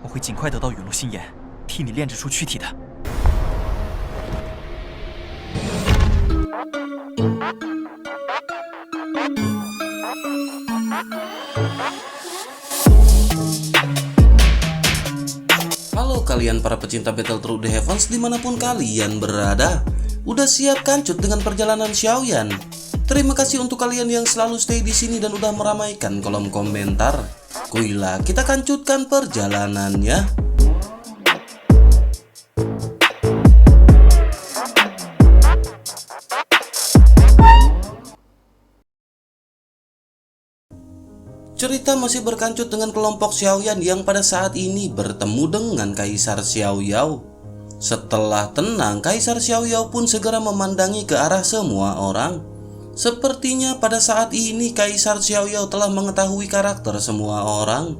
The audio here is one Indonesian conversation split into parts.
我会尽快得到陨落心炎，替你炼制出躯体的。Halo kalian para pecinta Battle Through the Heavens dimanapun kalian berada. Udah siap kancut dengan perjalanan Xiaoyan? Terima kasih untuk kalian yang selalu stay di sini dan udah meramaikan kolom komentar. Kuilah kita kancutkan perjalanannya. Cerita masih berkancut dengan kelompok Xiaoyan yang pada saat ini bertemu dengan Kaisar Xiaoyao. Setelah tenang, Kaisar Xiaoyao pun segera memandangi ke arah semua orang. Sepertinya pada saat ini Kaisar Xiaoyao telah mengetahui karakter semua orang.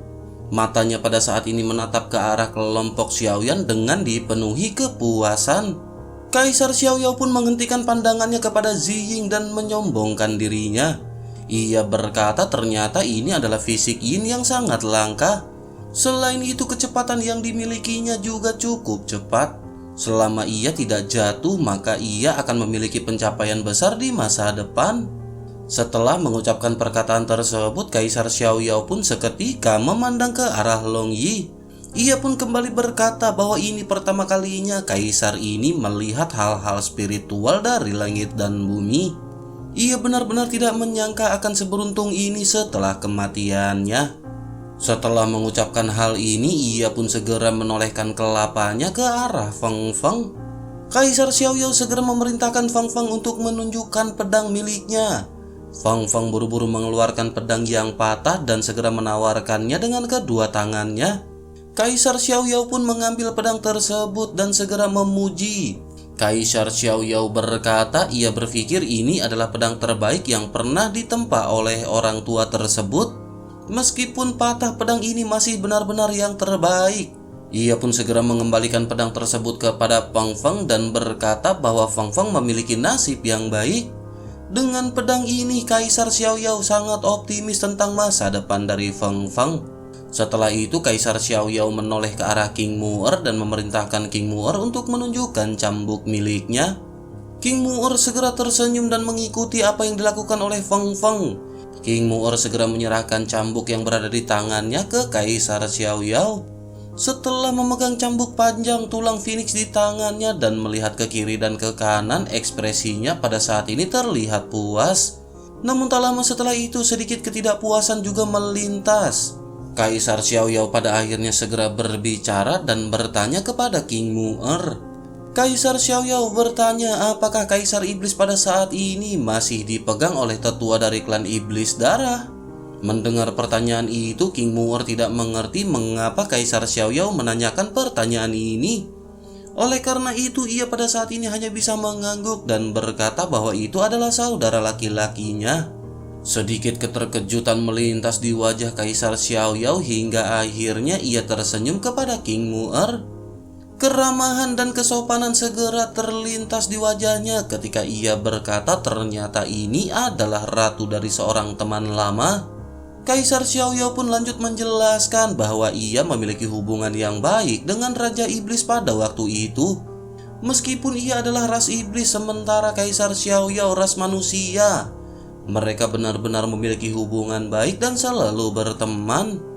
Matanya pada saat ini menatap ke arah kelompok Xiaoyan dengan dipenuhi kepuasan. Kaisar Xiaoyao pun menghentikan pandangannya kepada Ziying dan menyombongkan dirinya. Ia berkata ternyata ini adalah fisik yin yang sangat langka. Selain itu kecepatan yang dimilikinya juga cukup cepat. Selama ia tidak jatuh maka ia akan memiliki pencapaian besar di masa depan. Setelah mengucapkan perkataan tersebut, Kaisar Xiaoyao pun seketika memandang ke arah Long Yi. Ia pun kembali berkata bahwa ini pertama kalinya Kaisar ini melihat hal-hal spiritual dari langit dan bumi. Ia benar-benar tidak menyangka akan seberuntung ini setelah kematiannya. Setelah mengucapkan hal ini, ia pun segera menolehkan kelapanya ke arah Feng Feng. Kaisar Xiaoyao segera memerintahkan Feng Feng untuk menunjukkan pedang miliknya. Feng Feng buru-buru mengeluarkan pedang yang patah dan segera menawarkannya dengan kedua tangannya. Kaisar Xiaoyao pun mengambil pedang tersebut dan segera memuji. Kaisar Xiaoyao berkata ia berpikir ini adalah pedang terbaik yang pernah ditempa oleh orang tua tersebut. Meskipun patah, pedang ini masih benar-benar yang terbaik. Ia pun segera mengembalikan pedang tersebut kepada Feng Feng dan berkata bahwa Feng Feng memiliki nasib yang baik. Dengan pedang ini, Kaisar Xiaoyao sangat optimis tentang masa depan dari Feng Feng. Setelah itu, Kaisar Xiaoyao menoleh ke arah King Mu'er dan memerintahkan King Mu'er untuk menunjukkan cambuk miliknya. King Mu'er segera tersenyum dan mengikuti apa yang dilakukan oleh Feng Feng. King Mu'er segera menyerahkan cambuk yang berada di tangannya ke Kaisar Xiaoyao. Setelah memegang cambuk panjang tulang phoenix di tangannya dan melihat ke kiri dan ke kanan, ekspresinya pada saat ini terlihat puas. Namun tak lama setelah itu sedikit ketidakpuasan juga melintas. Kaisar Xiaoyao pada akhirnya segera berbicara dan bertanya kepada King Mu'er. Kaisar Xiaoyao bertanya apakah Kaisar Iblis pada saat ini masih dipegang oleh tetua dari klan Iblis Darah. Mendengar pertanyaan itu, King Mu'er tidak mengerti mengapa Kaisar Xiaoyao menanyakan pertanyaan ini. Oleh karena itu, ia pada saat ini hanya bisa mengangguk dan berkata bahwa itu adalah saudara laki-lakinya. Sedikit keterkejutan melintas di wajah Kaisar Xiaoyao hingga akhirnya ia tersenyum kepada King Mu'er. Keramahan dan kesopanan segera terlintas di wajahnya ketika ia berkata ternyata ini adalah ratu dari seorang teman lama. Kaisar Xiaoyao pun lanjut menjelaskan bahwa ia memiliki hubungan yang baik dengan Raja Iblis pada waktu itu. Meskipun ia adalah ras iblis sementara Kaisar Xiaoyao ras manusia, mereka benar-benar memiliki hubungan baik dan selalu berteman.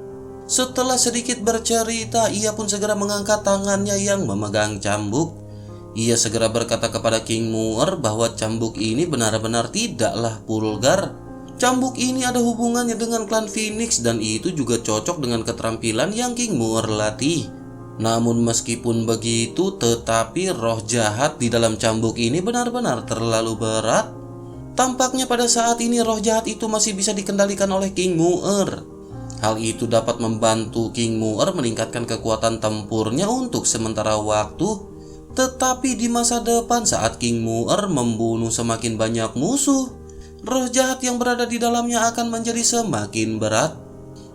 Setelah sedikit bercerita, ia pun segera mengangkat tangannya yang memegang cambuk. Ia segera berkata kepada King Mu'er bahwa cambuk ini benar-benar tidaklah vulgar. Cambuk ini ada hubungannya dengan klan Phoenix dan itu juga cocok dengan keterampilan yang King Mu'er latih. Namun meskipun begitu, tetapi roh jahat di dalam cambuk ini benar-benar terlalu berat. Tampaknya pada saat ini roh jahat itu masih bisa dikendalikan oleh King Mu'er. Hal itu dapat membantu King Mu'er meningkatkan kekuatan tempurnya untuk sementara waktu. Tetapi di masa depan saat King Mu'er membunuh semakin banyak musuh, roh jahat yang berada di dalamnya akan menjadi semakin berat.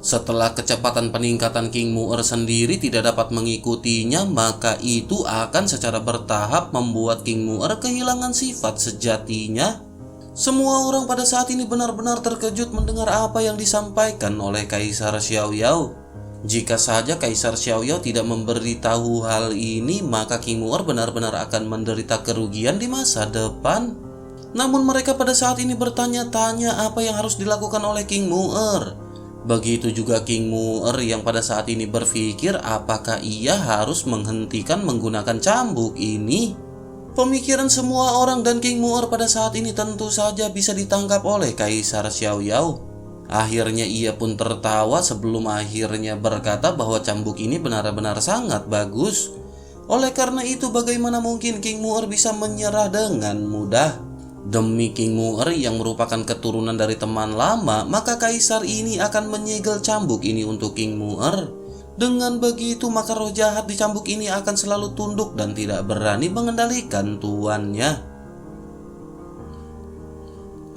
Setelah kecepatan peningkatan King Mu'er sendiri tidak dapat mengikutinya, maka itu akan secara bertahap membuat King Mu'er kehilangan sifat sejatinya. Semua orang pada saat ini benar-benar terkejut mendengar apa yang disampaikan oleh Kaisar Xiaoyao. Jika saja Kaisar Xiaoyao tidak memberitahu hal ini, maka King Mu'er benar-benar akan menderita kerugian di masa depan. Namun mereka pada saat ini bertanya-tanya apa yang harus dilakukan oleh King Mu'er. Begitu juga King Mu'er yang pada saat ini berpikir apakah ia harus menghentikan menggunakan cambuk ini. Pemikiran semua orang dan King Mu'er pada saat ini tentu saja bisa ditangkap oleh Kaisar Xiaoyao. Akhirnya ia pun tertawa sebelum akhirnya berkata bahwa cambuk ini benar-benar sangat bagus. Oleh karena itu bagaimana mungkin King Mu'er bisa menyerah dengan mudah? Demi King Mu'er yang merupakan keturunan dari teman lama, maka kaisar ini akan menyegel cambuk ini untuk King Mu'er. Dengan begitu maka roh jahat di cambuk ini akan selalu tunduk dan tidak berani mengendalikan tuannya.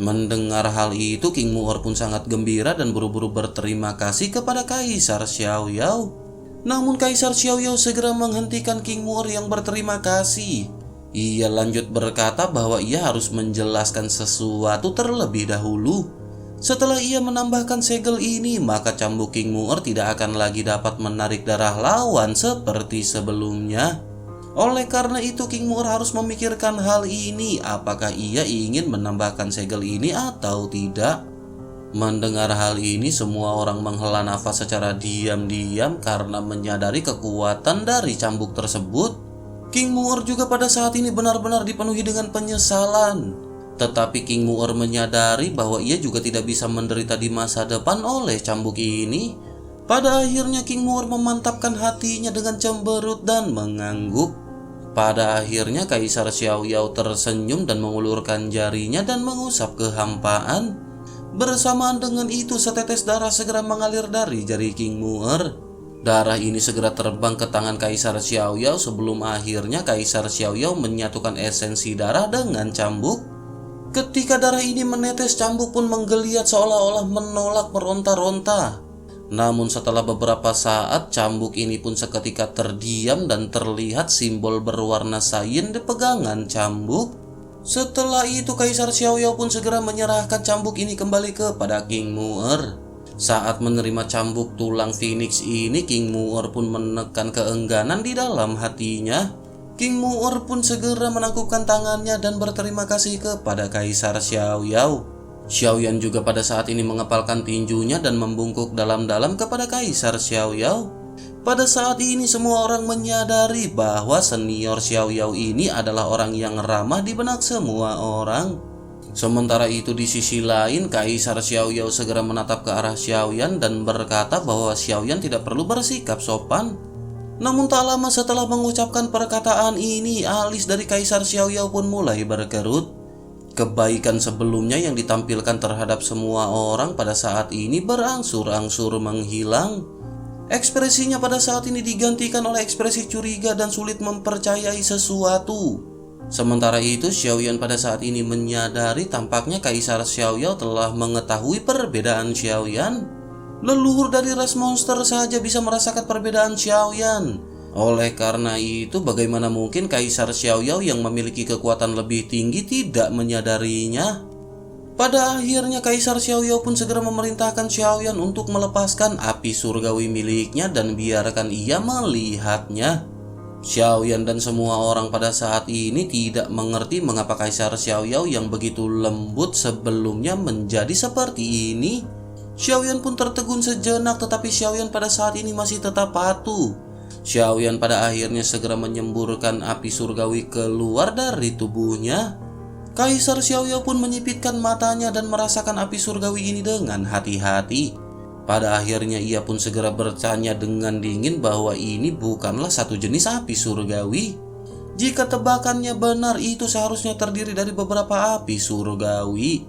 Mendengar hal itu, King Mu'er pun sangat gembira dan buru-buru berterima kasih kepada Kaisar Xiaoyao. Namun Kaisar Xiaoyao segera menghentikan King Mu'er yang berterima kasih. Ia lanjut berkata bahwa ia harus menjelaskan sesuatu terlebih dahulu. Setelah ia menambahkan segel ini, maka cambuk King Mu'er tidak akan lagi dapat menarik darah lawan seperti sebelumnya. Oleh karena itu King Mu'er harus memikirkan hal ini, apakah ia ingin menambahkan segel ini atau tidak. Mendengar hal ini semua orang menghela nafas secara diam-diam karena menyadari kekuatan dari cambuk tersebut. King Mu'er juga pada saat ini benar-benar dipenuhi dengan penyesalan. Tetapi King Mu'er menyadari bahwa ia juga tidak bisa menderita di masa depan oleh cambuk ini. Pada akhirnya King Mu'er memantapkan hatinya dengan cemberut dan mengangguk. Pada akhirnya Kaisar Xiaoyao tersenyum dan mengulurkan jarinya dan mengusap kehampaan. Bersamaan dengan itu setetes darah segera mengalir dari jari King Mu'er. Darah ini segera terbang ke tangan Kaisar Xiaoyao sebelum akhirnya Kaisar Xiaoyao menyatukan esensi darah dengan cambuk. Ketika darah ini menetes, cambuk pun menggeliat seolah-olah menolak meronta-ronta. Namun setelah beberapa saat, cambuk ini pun seketika terdiam dan terlihat simbol berwarna sayin di pegangan cambuk. Setelah itu Kaisar Xiaoyao pun segera menyerahkan cambuk ini kembali kepada King Mu'er. Saat menerima cambuk tulang phoenix ini, King Mu'er pun menekan keengganan di dalam hatinya. King Mu'er pun segera menangkupkan tangannya dan berterima kasih kepada Kaisar Xiaoyao. Xiaoyan juga pada saat ini mengepalkan tinjunya dan membungkuk dalam-dalam kepada Kaisar Xiaoyao. Pada saat ini semua orang menyadari bahwa senior Xiaoyao ini adalah orang yang ramah di benak semua orang. Sementara itu di sisi lain, Kaisar Xiaoyao segera menatap ke arah Xiaoyan dan berkata bahwa Xiaoyan tidak perlu bersikap sopan. Namun tak lama setelah mengucapkan perkataan ini, alis dari Kaisar Xiaoyao pun mulai berkerut. Kebaikan sebelumnya yang ditampilkan terhadap semua orang pada saat ini berangsur-angsur menghilang. Ekspresinya pada saat ini digantikan oleh ekspresi curiga dan sulit mempercayai sesuatu. Sementara itu Xiaoyan pada saat ini menyadari tampaknya Kaisar Xiaoyao telah mengetahui perbedaan Xiaoyan. Leluhur dari ras monster saja bisa merasakan perbedaan Xiaoyan. Oleh karena itu, bagaimana mungkin Kaisar Xiaoyao yang memiliki kekuatan lebih tinggi tidak menyadarinya? Pada akhirnya Kaisar Xiaoyao pun segera memerintahkan Xiaoyan untuk melepaskan api surgawi miliknya dan biarkan ia melihatnya. Xiaoyan dan semua orang pada saat ini tidak mengerti mengapa Kaisar Xiaoyao yang begitu lembut sebelumnya menjadi seperti ini. Xiaoyan pun tertegun sejenak, tetapi Xiaoyan pada saat ini masih tetap patuh. Xiaoyan pada akhirnya segera menyemburkan api surgawi keluar dari tubuhnya. Kaisar Xiaoyao pun menyipitkan matanya dan merasakan api surgawi ini dengan hati-hati. Pada akhirnya ia pun segera bertanya dengan dingin bahwa ini bukanlah satu jenis api surgawi. Jika tebakannya benar, itu seharusnya terdiri dari beberapa api surgawi.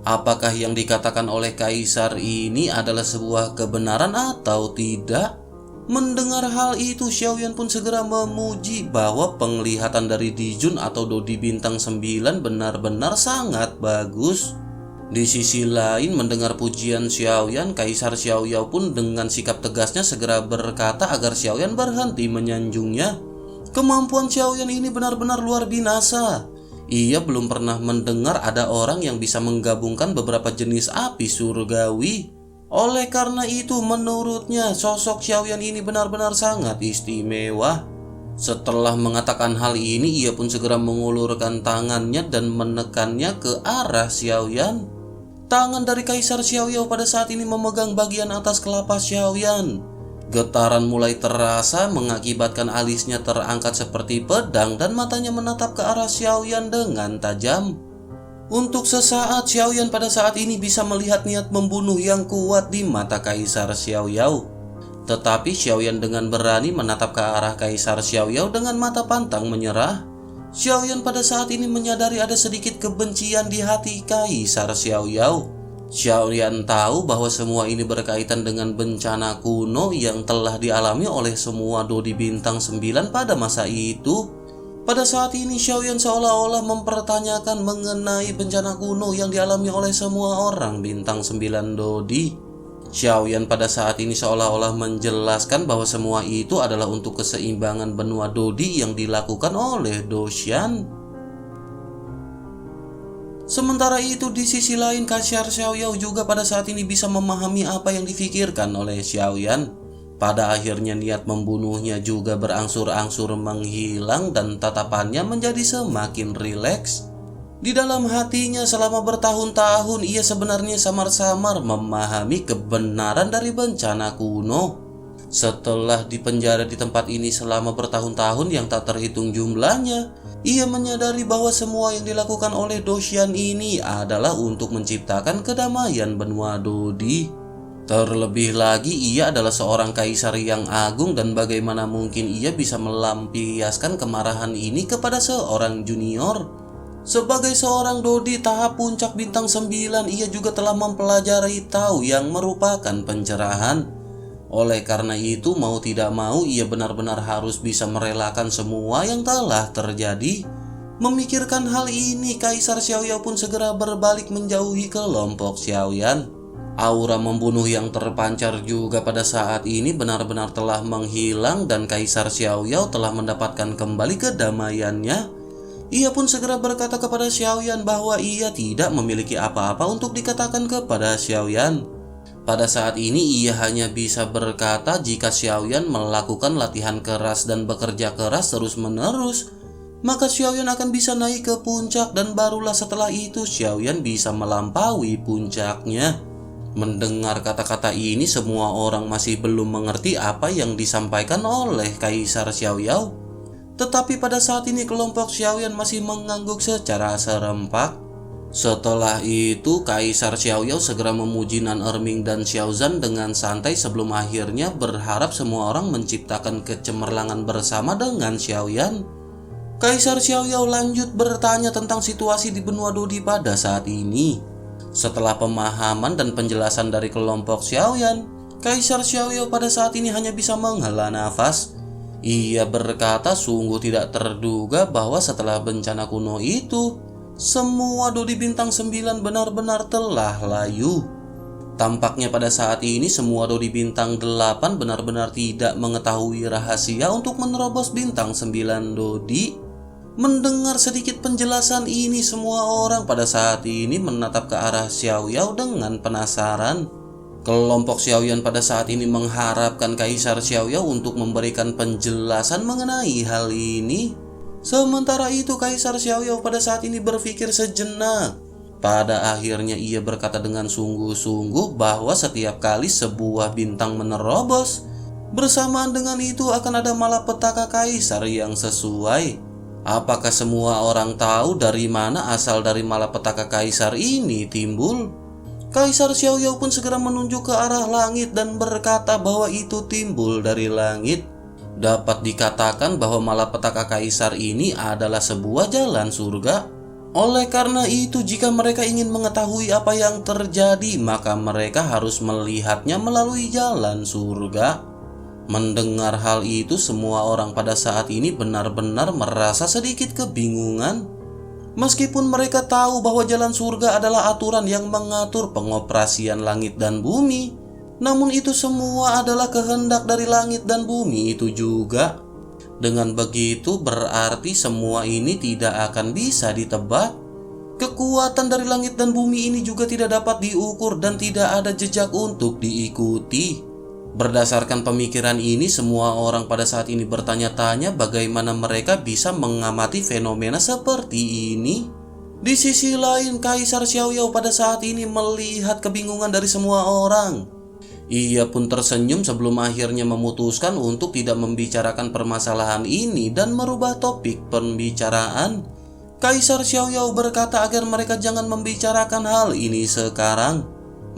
Apakah yang dikatakan oleh Kaisar ini adalah sebuah kebenaran atau tidak? Mendengar hal itu, Xiaoyan pun segera memuji bahwa penglihatan dari Dijun atau Dodi Bintang 9 benar-benar sangat bagus. Di sisi lain, mendengar pujian Xiaoyan, Kaisar Xiaoyao pun dengan sikap tegasnya segera berkata agar Xiaoyan berhenti menyanjungnya. Kemampuan Xiaoyan ini benar-benar luar binasa. Ia belum pernah mendengar ada orang yang bisa menggabungkan beberapa jenis api surgawi. Oleh karena itu, menurutnya sosok Xiaoyan ini benar-benar sangat istimewa. Setelah mengatakan hal ini, ia pun segera mengulurkan tangannya dan menekannya ke arah Xiaoyan. Tangan dari Kaisar Xiaoyao pada saat ini memegang bagian atas kelapa Xiaoyan. Getaran mulai terasa mengakibatkan alisnya terangkat seperti pedang dan matanya menatap ke arah Xiaoyan dengan tajam. Untuk sesaat, Xiaoyan pada saat ini bisa melihat niat membunuh yang kuat di mata Kaisar Xiaoyao. Tetapi Xiaoyan dengan berani menatap ke arah Kaisar Xiaoyao dengan mata pantang menyerah. Xiaoyan pada saat ini menyadari ada sedikit kebencian di hati Kaisar Xiaoyao. Xiaoyan tahu bahwa semua ini berkaitan dengan bencana kuno yang telah dialami oleh semua Dodi Bintang 9 pada masa itu. Pada saat ini Xiaoyan seolah-olah mempertanyakan mengenai bencana kuno yang dialami oleh semua orang Bintang 9 Dodi. Xiaoyan pada saat ini seolah-olah menjelaskan bahwa semua itu adalah untuk keseimbangan benua Dodi yang dilakukan oleh Doshan. Sementara itu di sisi lain, Kaisar Xiaoyao juga pada saat ini bisa memahami apa yang difikirkan oleh Xiaoyan. Pada akhirnya niat membunuhnya juga berangsur-angsur menghilang dan tatapannya menjadi semakin rileks. Di dalam hatinya selama bertahun-tahun ia sebenarnya samar-samar memahami kebenaran dari bencana kuno. Setelah dipenjara di tempat ini selama bertahun-tahun yang tak terhitung jumlahnya, ia menyadari bahwa semua yang dilakukan oleh Doshan ini adalah untuk menciptakan kedamaian benua Dodi. Terlebih lagi ia adalah seorang kaisar yang agung dan bagaimana mungkin ia bisa melampiaskan kemarahan ini kepada seorang junior. Sebagai seorang Dodi tahap puncak bintang 9, ia juga telah mempelajari Tao yang merupakan pencerahan. Oleh karena itu, mau tidak mau ia benar-benar harus bisa merelakan semua yang telah terjadi. Memikirkan hal ini, Kaisar Xiaoyao pun segera berbalik menjauhi kelompok Xiaoyan. Aura membunuh yang terpancar juga pada saat ini benar-benar telah menghilang dan Kaisar Xiaoyao telah mendapatkan kembali kedamaiannya. Ia pun segera berkata kepada Xiaoyan bahwa ia tidak memiliki apa-apa untuk dikatakan kepada Xiaoyan. Pada saat ini ia hanya bisa berkata jika Xiaoyan melakukan latihan keras dan bekerja keras terus-menerus, maka Xiaoyan akan bisa naik ke puncak dan barulah setelah itu Xiaoyan bisa melampaui puncaknya. Mendengar kata-kata ini, semua orang masih belum mengerti apa yang disampaikan oleh Kaisar Xiaoyao. Tetapi pada saat ini kelompok Xiaoyan masih mengangguk secara serempak. Setelah itu Kaisar Xiaoyao segera memuji Nan Erming dan Xiaozan dengan santai sebelum akhirnya berharap semua orang menciptakan kecemerlangan bersama dengan Xiaoyan. Kaisar Xiaoyao lanjut bertanya tentang situasi di benua Dodi pada saat ini. Setelah pemahaman dan penjelasan dari kelompok Xiaoyan, Kaisar Xiaoyao pada saat ini hanya bisa menghela nafas. Ia berkata sungguh tidak terduga bahwa setelah bencana kuno itu, semua Dodi bintang 9 benar-benar telah layu. Tampaknya pada saat ini semua Dodi bintang 8 benar-benar tidak mengetahui rahasia untuk menerobos bintang 9 Dodi. Mendengar sedikit penjelasan ini, semua orang pada saat ini menatap ke arah Xiaoyao dengan penasaran. Kelompok Xiaoyan pada saat ini mengharapkan Kaisar Xiaoyao untuk memberikan penjelasan mengenai hal ini. Sementara itu Kaisar Xiaoyao pada saat ini berpikir sejenak. Pada akhirnya ia berkata dengan sungguh-sungguh bahwa setiap kali sebuah bintang menerobos, bersamaan dengan itu akan ada malapetaka kaisar yang sesuai. Apakah semua orang tahu dari mana asal dari malapetaka kaisar ini timbul? Kaisar Xiaoyao pun segera menunjuk ke arah langit dan berkata bahwa itu timbul dari langit. Dapat dikatakan bahwa malapetaka kaisar ini adalah sebuah jalan surga. Oleh karena itu, jika mereka ingin mengetahui apa yang terjadi, maka mereka harus melihatnya melalui jalan surga. Mendengar hal itu, semua orang pada saat ini benar-benar merasa sedikit kebingungan. Meskipun mereka tahu bahwa jalan surga adalah aturan yang mengatur pengoperasian langit dan bumi, namun itu semua adalah kehendak dari langit dan bumi itu juga. Dengan begitu berarti semua ini tidak akan bisa ditebak. Kekuatan dari langit dan bumi ini juga tidak dapat diukur dan tidak ada jejak untuk diikuti. Berdasarkan pemikiran ini, semua orang pada saat ini bertanya-tanya bagaimana mereka bisa mengamati fenomena seperti ini. Di sisi lain, Kaisar Xiaoyao pada saat ini melihat kebingungan dari semua orang. Ia pun tersenyum sebelum akhirnya memutuskan untuk tidak membicarakan permasalahan ini dan merubah topik pembicaraan. Kaisar Xiaoyao berkata agar mereka jangan membicarakan hal ini sekarang.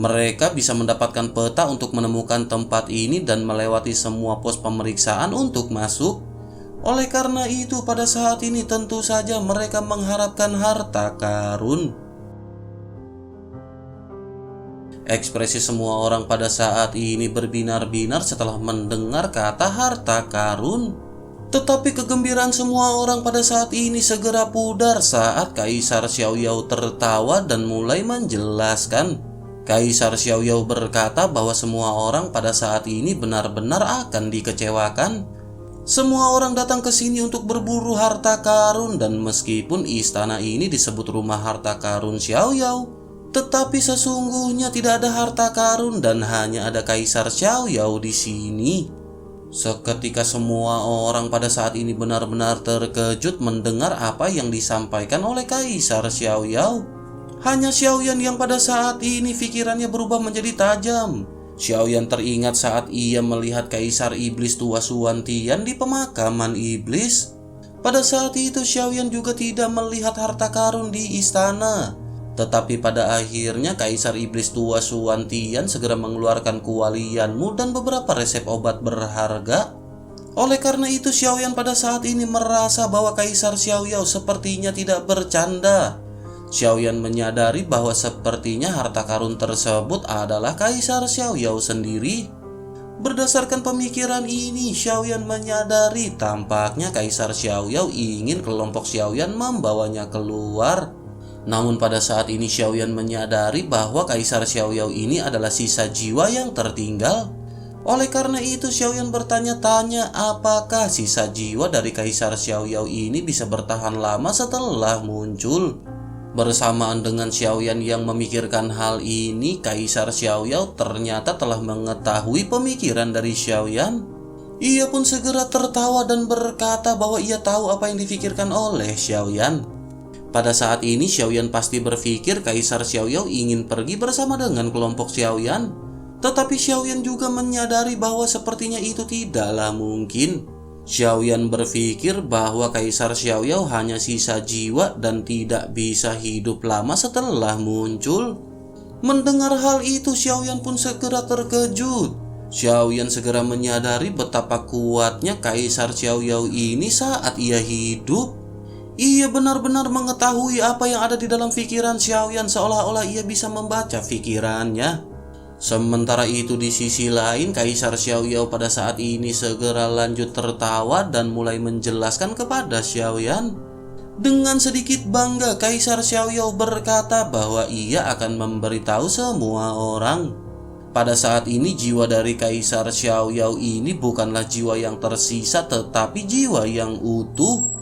Mereka bisa mendapatkan peta untuk menemukan tempat ini dan melewati semua pos pemeriksaan untuk masuk. Oleh karena itu, pada saat ini tentu saja mereka mengharapkan harta karun. Ekspresi semua orang pada saat ini berbinar-binar setelah mendengar kata harta karun. Tetapi kegembiraan semua orang pada saat ini segera pudar saat Kaisar Xiaoyao tertawa dan mulai menjelaskan. Kaisar Xiaoyao berkata bahwa semua orang pada saat ini benar-benar akan dikecewakan. Semua orang datang ke sini untuk berburu harta karun, dan meskipun istana ini disebut rumah harta karun Xiaoyao, tetapi sesungguhnya tidak ada harta karun dan hanya ada Kaisar Xiaoyao di sini. Seketika semua orang pada saat ini benar-benar terkejut mendengar apa yang disampaikan oleh Kaisar Xiaoyao. Hanya Xiaoyan yang pada saat ini pikirannya berubah menjadi tajam. Xiaoyan teringat saat ia melihat Kaisar Iblis tua Suantian di pemakaman iblis. Pada saat itu Xiaoyan juga tidak melihat harta karun di istana. Tetapi pada akhirnya Kaisar Iblis tua Suantian segera mengeluarkan kualianmu dan beberapa resep obat berharga. Oleh karena itu Xiaoyan pada saat ini merasa bahwa Kaisar Xiaoyao sepertinya tidak bercanda. Xiaoyan menyadari bahwa sepertinya harta karun tersebut adalah Kaisar Xiaoyao sendiri. Berdasarkan pemikiran ini, Xiaoyan menyadari tampaknya Kaisar Xiaoyao ingin kelompok Xiaoyan membawanya keluar. Namun pada saat ini Xiaoyan menyadari bahwa Kaisar Xiaoyao ini adalah sisa jiwa yang tertinggal. Oleh karena itu Xiaoyan bertanya-tanya apakah sisa jiwa dari Kaisar Xiaoyao ini bisa bertahan lama setelah muncul. Bersamaan dengan Xiaoyan yang memikirkan hal ini, Kaisar Xiaoyao ternyata telah mengetahui pemikiran dari Xiaoyan. Ia pun segera tertawa dan berkata bahwa ia tahu apa yang dipikirkan oleh Xiaoyan. Pada saat ini Xiaoyan pasti berpikir Kaisar Xiaoyao ingin pergi bersama dengan kelompok Xiaoyan. Tetapi Xiaoyan juga menyadari bahwa sepertinya itu tidaklah mungkin. Xiaoyan berpikir bahwa Kaisar Xiaoyao hanya sisa jiwa dan tidak bisa hidup lama setelah muncul. Mendengar hal itu Xiaoyan pun segera terkejut. Xiaoyan segera menyadari betapa kuatnya Kaisar Xiaoyao ini saat ia hidup. Ia benar-benar mengetahui apa yang ada di dalam pikiran Xiaoyan, seolah-olah ia bisa membaca pikirannya. Sementara itu di sisi lain, Kaisar Xiaoyao pada saat ini segera lanjut tertawa dan mulai menjelaskan kepada Xiaoyan. Dengan sedikit bangga, Kaisar Xiaoyao berkata bahwa ia akan memberitahu semua orang. Pada saat ini jiwa dari Kaisar Xiaoyao ini bukanlah jiwa yang tersisa tetapi jiwa yang utuh.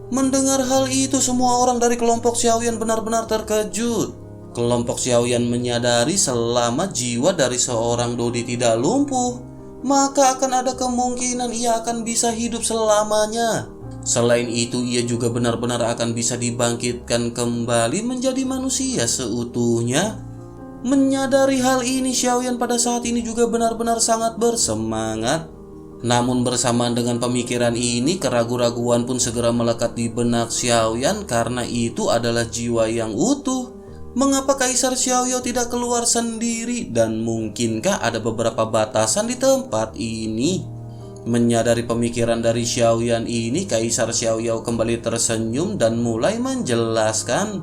Mendengar hal itu semua orang dari kelompok Xiaoyan benar-benar terkejut. Kelompok Xiaoyan menyadari selama jiwa dari seorang Dodi tidak lumpuh, maka akan ada kemungkinan ia akan bisa hidup selamanya. Selain itu ia juga benar-benar akan bisa dibangkitkan kembali menjadi manusia seutuhnya. Menyadari hal ini Xiaoyan pada saat ini juga benar-benar sangat bersemangat. Namun bersamaan dengan pemikiran ini, keraguan-raguan pun segera melekat di benak Xiaoyan karena itu adalah jiwa yang utuh. Mengapa Kaisar Xiaoyao tidak keluar sendiri dan mungkinkah ada beberapa batasan di tempat ini? Menyadari pemikiran dari Xiaoyan ini, Kaisar Xiaoyao kembali tersenyum dan mulai menjelaskan.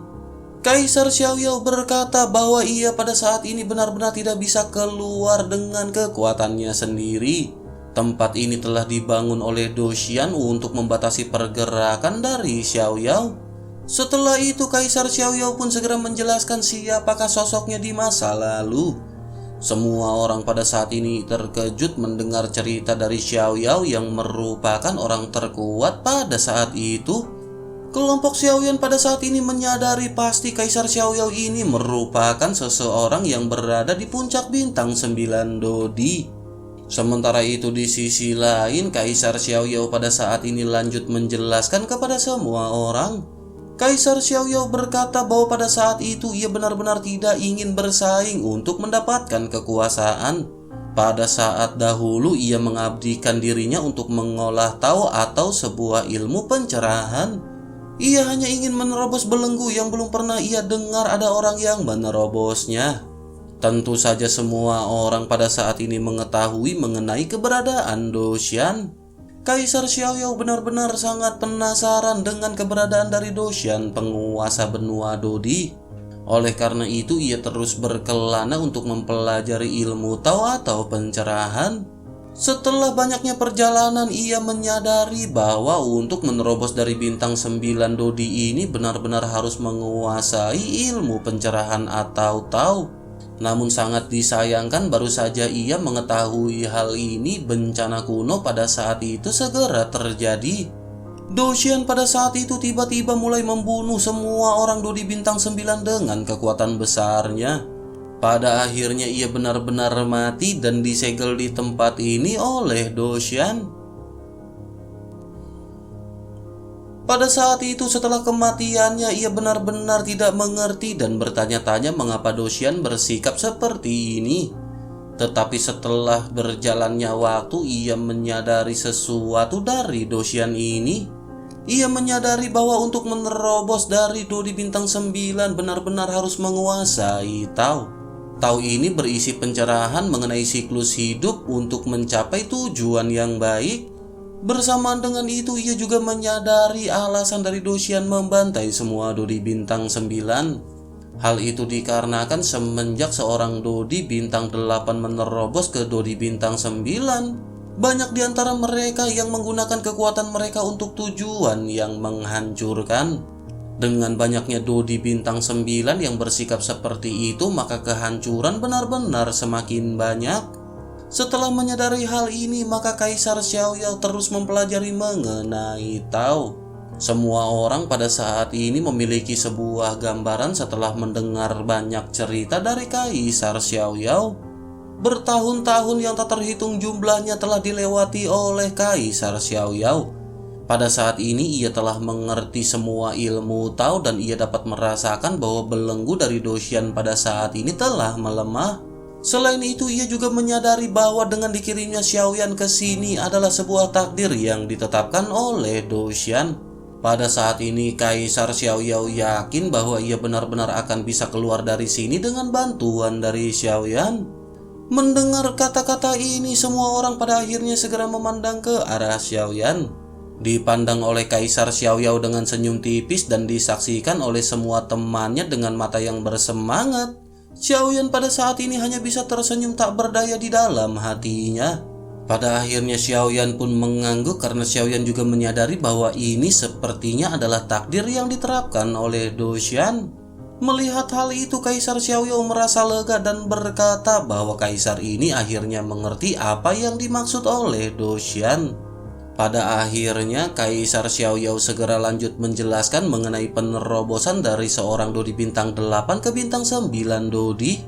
Kaisar Xiaoyao berkata bahwa ia pada saat ini benar-benar tidak bisa keluar dengan kekuatannya sendiri. Tempat ini telah dibangun oleh Doshian untuk membatasi pergerakan dari Xiaoyao. Setelah itu Kaisar Xiaoyao pun segera menjelaskan siapakah sosoknya di masa lalu. Semua orang pada saat ini terkejut mendengar cerita dari Xiaoyao yang merupakan orang terkuat pada saat itu. Kelompok Xiaoyan pada saat ini menyadari pasti Kaisar Xiaoyao ini merupakan seseorang yang berada di puncak bintang 9 Dodi. Sementara itu di sisi lain, Kaisar Xiaoyao pada saat ini lanjut menjelaskan kepada semua orang. Kaisar Xiaoyao berkata bahwa pada saat itu ia benar-benar tidak ingin bersaing untuk mendapatkan kekuasaan. Pada saat dahulu ia mengabdikan dirinya untuk mengolah Tao atau sebuah ilmu pencerahan. Ia hanya ingin menerobos belenggu yang belum pernah ia dengar ada orang yang menerobosnya. Tentu saja semua orang pada saat ini mengetahui mengenai keberadaan Doshan. Kaisar Xiaoyao benar-benar sangat penasaran dengan keberadaan dari Doshan, penguasa benua Dodi. Oleh karena itu ia terus berkelana untuk mempelajari ilmu Tao atau pencerahan. Setelah banyaknya perjalanan, ia menyadari bahwa untuk menerobos dari bintang 9 Dodi ini benar-benar harus menguasai ilmu pencerahan atau Tao. Namun sangat disayangkan baru saja ia mengetahui hal ini, bencana kuno pada saat itu segera terjadi. Doshan pada saat itu tiba-tiba mulai membunuh semua orang Dodi bintang 9 dengan kekuatan besarnya. Pada akhirnya ia benar-benar mati dan disegel di tempat ini oleh Doshan. Pada saat itu setelah kematiannya ia benar-benar tidak mengerti dan bertanya-tanya mengapa Doshan bersikap seperti ini. Tetapi setelah berjalannya waktu ia menyadari sesuatu dari Doshan ini. Ia menyadari bahwa untuk menerobos dari Dodi bintang 9 benar-benar harus menguasai Tao. Tao ini berisi pencerahan mengenai siklus hidup untuk mencapai tujuan yang baik. Bersamaan dengan itu ia juga menyadari alasan dari Doshan membantai semua Dodi bintang 9. Hal itu dikarenakan semenjak seorang Dodi bintang 8 menerobos ke Dodi bintang 9, banyak di antara mereka yang menggunakan kekuatan mereka untuk tujuan yang menghancurkan. Dengan banyaknya Dodi bintang 9 yang bersikap seperti itu, maka kehancuran benar-benar semakin banyak. Setelah menyadari hal ini, maka Kaisar Xiaoyao terus mempelajari mengenai Tao. Semua orang pada saat ini memiliki sebuah gambaran setelah mendengar banyak cerita dari Kaisar Xiaoyao. Bertahun-tahun yang tak terhitung jumlahnya telah dilewati oleh Kaisar Xiaoyao. Pada saat ini ia telah mengerti semua ilmu Tao dan ia dapat merasakan bahwa belenggu dari Doshan pada saat ini telah melemah. Selain itu ia juga menyadari bahwa dengan dikirimnya Xiaoyan ke sini adalah sebuah takdir yang ditetapkan oleh Doshan. Pada saat ini Kaisar Xiaoyao yakin bahwa ia benar-benar akan bisa keluar dari sini dengan bantuan dari Xiaoyan. Mendengar kata-kata ini, semua orang pada akhirnya segera memandang ke arah Xiaoyan. Dipandang oleh Kaisar Xiaoyao dengan senyum tipis dan disaksikan oleh semua temannya dengan mata yang bersemangat. Xiaoyan pada saat ini hanya bisa tersenyum tak berdaya di dalam hatinya. Pada akhirnya Xiaoyan pun mengangguk karena Xiaoyan juga menyadari bahwa ini sepertinya adalah takdir yang diterapkan oleh Doshan. Melihat hal itu, Kaisar Xiaoyao merasa lega dan berkata bahwa Kaisar ini akhirnya mengerti apa yang dimaksud oleh Doshan. Pada akhirnya Kaisar Xiaoyao segera lanjut menjelaskan mengenai penerobosan dari seorang Dodi bintang 8 ke bintang 9 Dodi.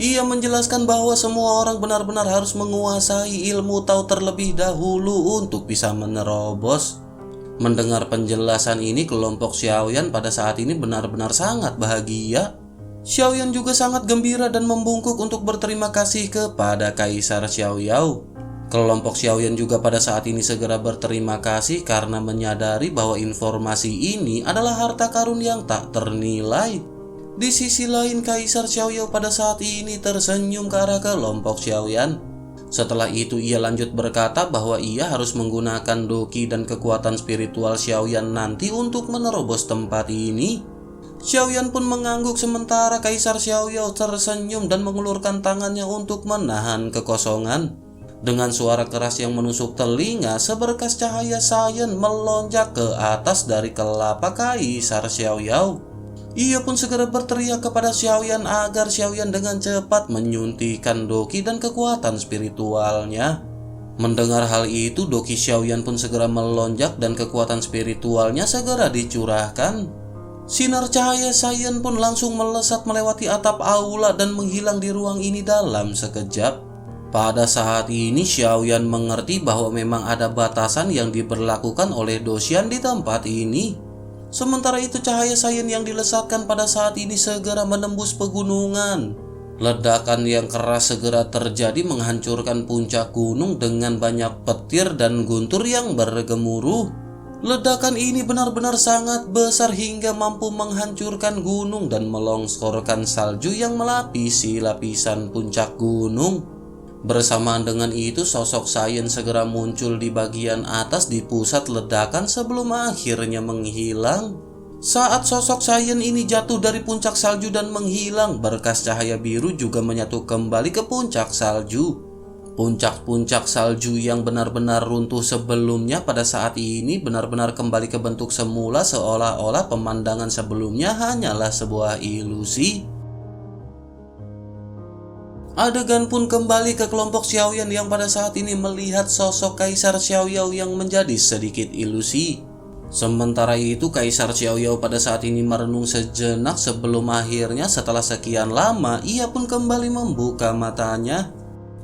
Ia menjelaskan bahwa semua orang benar-benar harus menguasai ilmu Tao terlebih dahulu untuk bisa menerobos. Mendengar penjelasan ini, kelompok Xiaoyan pada saat ini benar-benar sangat bahagia. Xiaoyan juga sangat gembira dan membungkuk untuk berterima kasih kepada Kaisar Xiaoyao. Kelompok Xiaoyan juga pada saat ini segera berterima kasih karena menyadari bahwa informasi ini adalah harta karun yang tak ternilai. Di sisi lain, Kaisar Xiaoyao pada saat ini tersenyum ke arah kelompok Xiaoyan. Setelah itu ia lanjut berkata bahwa ia harus menggunakan doki dan kekuatan spiritual Xiaoyan nanti untuk menerobos tempat ini. Xiaoyan pun mengangguk sementara Kaisar Xiaoyao tersenyum dan mengulurkan tangannya untuk menahan kekosongan. Dengan suara keras yang menusuk telinga, seberkas cahaya sains melonjak ke atas dari kelapa Kaisar Xiaoyao. Ia pun segera berteriak kepada Xiaoyan agar Xiaoyan dengan cepat menyuntikkan doki dan kekuatan spiritualnya. Mendengar hal itu, Doqi Xiaoyan pun segera melonjak dan kekuatan spiritualnya segera dicurahkan. Sinar cahaya Saiyan pun langsung melesat melewati atap aula dan menghilang di ruang ini dalam sekejap. Pada saat ini Xiaoyan mengerti bahwa memang ada batasan yang diberlakukan oleh Doshian di tempat ini. Sementara itu cahaya Saiyan yang dilesatkan pada saat ini segera menembus pegunungan. Ledakan yang keras segera terjadi menghancurkan puncak gunung dengan banyak petir dan guntur yang bergemuruh. Ledakan ini benar-benar sangat besar hingga mampu menghancurkan gunung dan melongskorkan salju yang melapisi lapisan puncak gunung. Bersamaan dengan itu, sosok Saiyan segera muncul di bagian atas di pusat ledakan sebelum akhirnya menghilang. Saat sosok Saiyan ini jatuh dari puncak salju dan menghilang, berkas cahaya biru juga menyatu kembali ke puncak salju. Puncak-puncak salju yang benar-benar runtuh sebelumnya pada saat ini benar-benar kembali ke bentuk semula, seolah-olah pemandangan sebelumnya hanyalah sebuah ilusi. Adegan pun kembali ke kelompok Xiaoyan yang pada saat ini melihat sosok Kaisar Xiaoyao yang menjadi sedikit ilusi. Sementara itu Kaisar Xiaoyao pada saat ini merenung sejenak sebelum akhirnya setelah sekian lama ia pun kembali membuka matanya.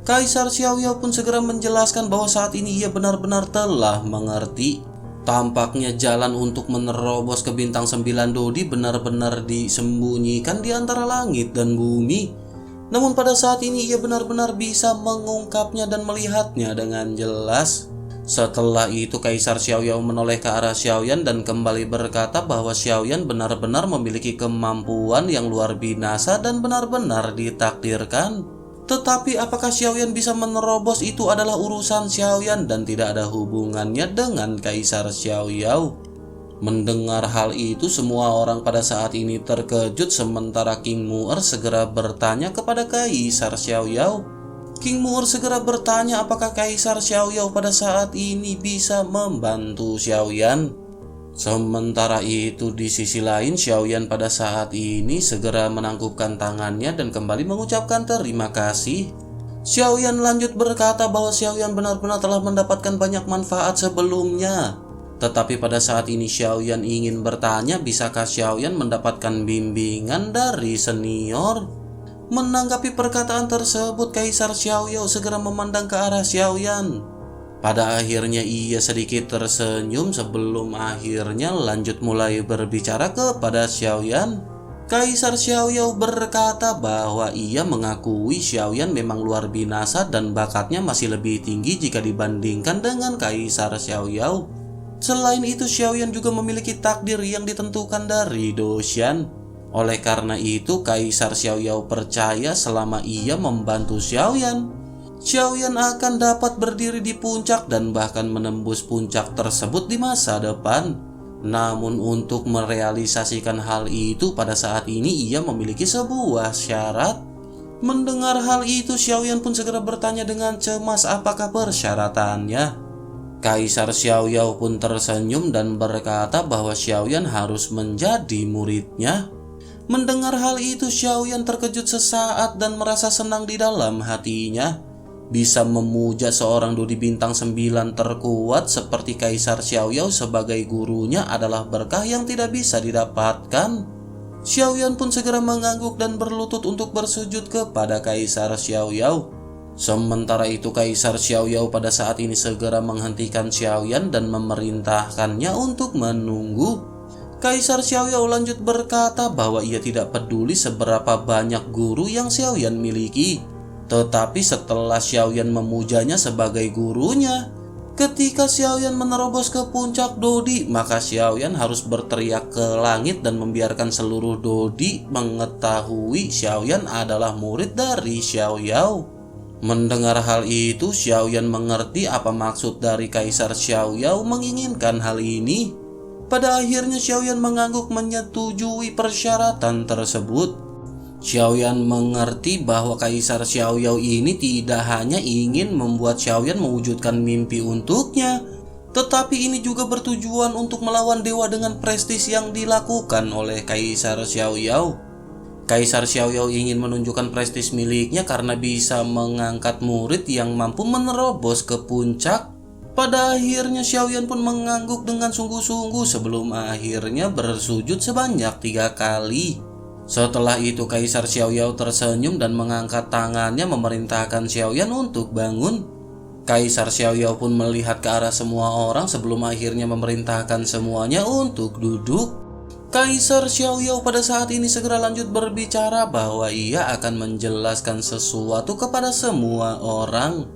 Kaisar Xiaoyao pun segera menjelaskan bahwa saat ini ia benar-benar telah mengerti. Tampaknya jalan untuk menerobos ke bintang 9 Dodi benar-benar disembunyikan di antara langit dan bumi. Namun pada saat ini ia benar-benar bisa mengungkapnya dan melihatnya dengan jelas. Setelah itu Kaisar Xiaoyao menoleh ke arah Xiaoyan dan kembali berkata bahwa Xiaoyan benar-benar memiliki kemampuan yang luar biasa dan benar-benar ditakdirkan. Tetapi apakah Xiaoyan bisa menerobos itu adalah urusan Xiaoyan dan tidak ada hubungannya dengan Kaisar Xiaoyao. Mendengar hal itu semua orang pada saat ini terkejut sementara King Mu'er segera bertanya kepada Kaisar Xiaoyao. King Mu'er segera bertanya apakah Kaisar Xiaoyao pada saat ini bisa membantu Xiaoyan. Sementara itu di sisi lain Xiaoyan pada saat ini segera menangkupkan tangannya dan kembali mengucapkan terima kasih. Xiaoyan lanjut berkata bahwa Xiaoyan benar-benar telah mendapatkan banyak manfaat sebelumnya. Tetapi pada saat ini Xiaoyan ingin bertanya bisakah Xiaoyan mendapatkan bimbingan dari senior. Menanggapi perkataan tersebut, Kaisar Xiaoyao segera memandang ke arah Xiaoyan. Pada akhirnya ia sedikit tersenyum sebelum akhirnya lanjut mulai berbicara kepada Xiaoyan. Kaisar Xiaoyao berkata bahwa ia mengakui Xiaoyan memang luar biasa dan bakatnya masih lebih tinggi jika dibandingkan dengan Kaisar Xiaoyao. Selain itu, Xiaoyan juga memiliki takdir yang ditentukan dari Doshian. Oleh karena itu, Kaisar Xiaoyao percaya selama ia membantu Xiaoyan, Xiaoyan akan dapat berdiri di puncak dan bahkan menembus puncak tersebut di masa depan. Namun untuk merealisasikan hal itu pada saat ini ia memiliki sebuah syarat. Mendengar hal itu, Xiaoyan pun segera bertanya dengan cemas apakah persyaratannya. Kaisar Xiaoyao pun tersenyum dan berkata bahwa Xiaoyan harus menjadi muridnya. Mendengar hal itu, Xiaoyan terkejut sesaat dan merasa senang di dalam hatinya. Bisa memuja seorang Dodi bintang 9 terkuat seperti Kaisar Xiaoyao sebagai gurunya adalah berkah yang tidak bisa didapatkan. Xiaoyan pun segera mengangguk dan berlutut untuk bersujud kepada Kaisar Xiaoyao. Sementara itu Kaisar Xiaoyao pada saat ini segera menghentikan Xiaoyan dan memerintahkannya untuk menunggu. Kaisar Xiaoyao lanjut berkata bahwa ia tidak peduli seberapa banyak guru yang Xiaoyan miliki. Tetapi setelah Xiaoyan memujanya sebagai gurunya, ketika Xiaoyan menerobos ke puncak Dodi, maka Xiaoyan harus berteriak ke langit dan membiarkan seluruh Dodi mengetahui Xiaoyan adalah murid dari Xiaoyao. Mendengar hal itu, Xiaoyan mengerti apa maksud dari Kaisar Xiaoyao menginginkan hal ini. Pada akhirnya Xiaoyan mengangguk menyetujui persyaratan tersebut. Xiaoyan mengerti bahwa Kaisar Xiaoyao ini tidak hanya ingin membuat Xiaoyan mewujudkan mimpi untuknya, tetapi ini juga bertujuan untuk melawan dewa dengan prestis yang dilakukan oleh Kaisar Xiaoyao. Kaisar Xiaoyao ingin menunjukkan prestis miliknya karena bisa mengangkat murid yang mampu menerobos ke puncak. Pada akhirnya Xiaoyan pun mengangguk dengan sungguh-sungguh sebelum akhirnya bersujud sebanyak 3 kali. Setelah itu Kaisar Xiaoyao tersenyum dan mengangkat tangannya memerintahkan Xiaoyan untuk bangun. Kaisar Xiaoyao pun melihat ke arah semua orang sebelum akhirnya memerintahkan semuanya untuk duduk. Kaisar Xiaoyao pada saat ini segera lanjut berbicara bahwa ia akan menjelaskan sesuatu kepada semua orang.